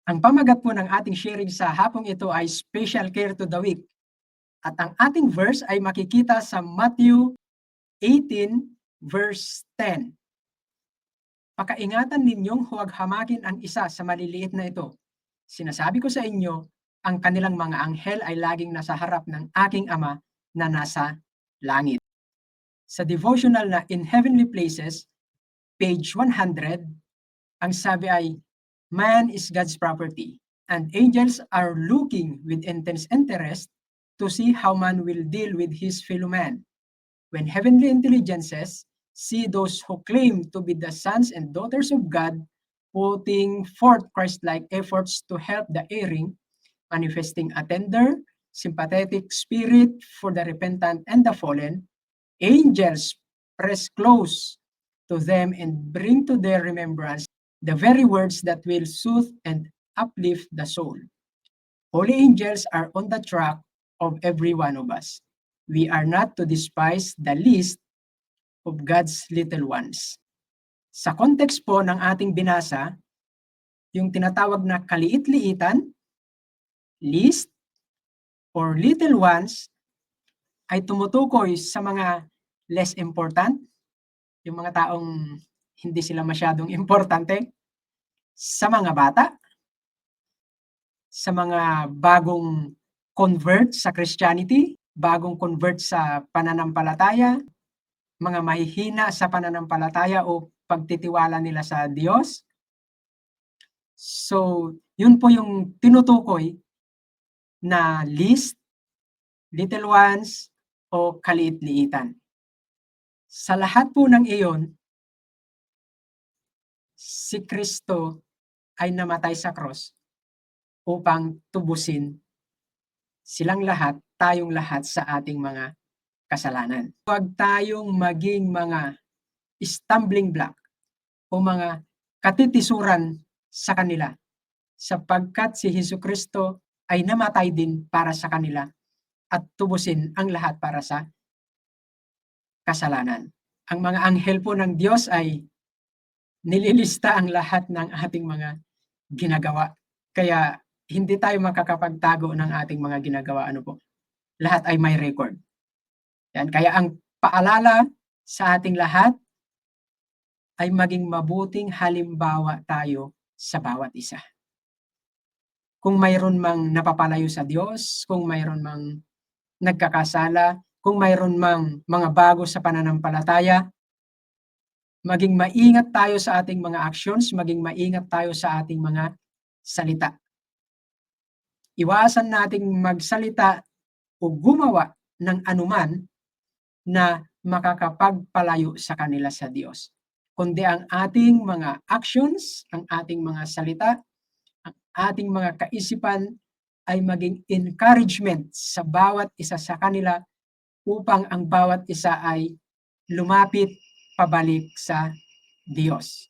Ang pamagat po ng ating sharing sa hapong ito ay Special Care to the Weak. At ang ating verse ay makikita sa Matthew 18 verse 10. Pakaingatan ninyong huwag hamakin ang isa sa maliliit na ito. Sinasabi ko sa inyo, ang kanilang mga anghel ay laging nasa harap ng aking Ama na nasa langit. Sa devotional na In Heavenly Places, page 100, ang sabi ay, man is God's property, and angels are looking with intense interest to see how man will deal with his fellow man. When heavenly intelligences see those who claim to be the sons and daughters of God putting forth Christ-like efforts to help the erring, manifesting a tender, sympathetic spirit for the repentant and the fallen, angels press close to them and bring to their remembrance the very words that will soothe and uplift the soul. Holy angels are on the track of every one of us. We are not to despise the least of God's little ones. Sa context po ng ating binasa, yung tinatawag na kaliit-liitan, least, or little ones, ay tumutukoy sa mga less important, yung mga taong hindi sila masyadong importante, sa mga bata, sa mga bagong convert sa Christianity, bagong convert sa pananampalataya, mga mahihina sa pananampalataya o pagtitiwala nila sa Diyos. So, yun po yung tinutukoy na least, little ones, o kaliit-liitan. Sa lahat po ng iyon, si Kristo ay namatay sa cross upang tubusin silang lahat, tayong lahat sa ating mga kasalanan. Huwag tayong maging mga stumbling block o mga katitisuran sa kanila sapagkat si Jesucristo ay namatay din para sa kanila at tubusin ang lahat para sa kasalanan. Ang mga anghel po ng Diyos ay nililista ang lahat ng ating mga ginagawa. Kaya hindi tayo makakapagtago ng ating mga ginagawa. Ano po? Lahat ay may record. Yan. Kaya ang paalala sa ating lahat ay maging mabuting halimbawa tayo sa bawat isa. Kung mayroon mang napapalayo sa Diyos, kung mayroon mang nagkakasala, kung mayroon mang mga bago sa pananampalataya, maging maingat tayo sa ating mga actions, maging maingat tayo sa ating mga salita. Iwasan nating magsalita o gumawa ng anuman na makakapagpalayo sa kanila sa Diyos. Kundi ang ating mga actions, ang ating mga salita, ang ating mga kaisipan ay maging encouragement sa bawat isa sa kanila upang ang bawat isa ay lumapit pabalik sa Diyos.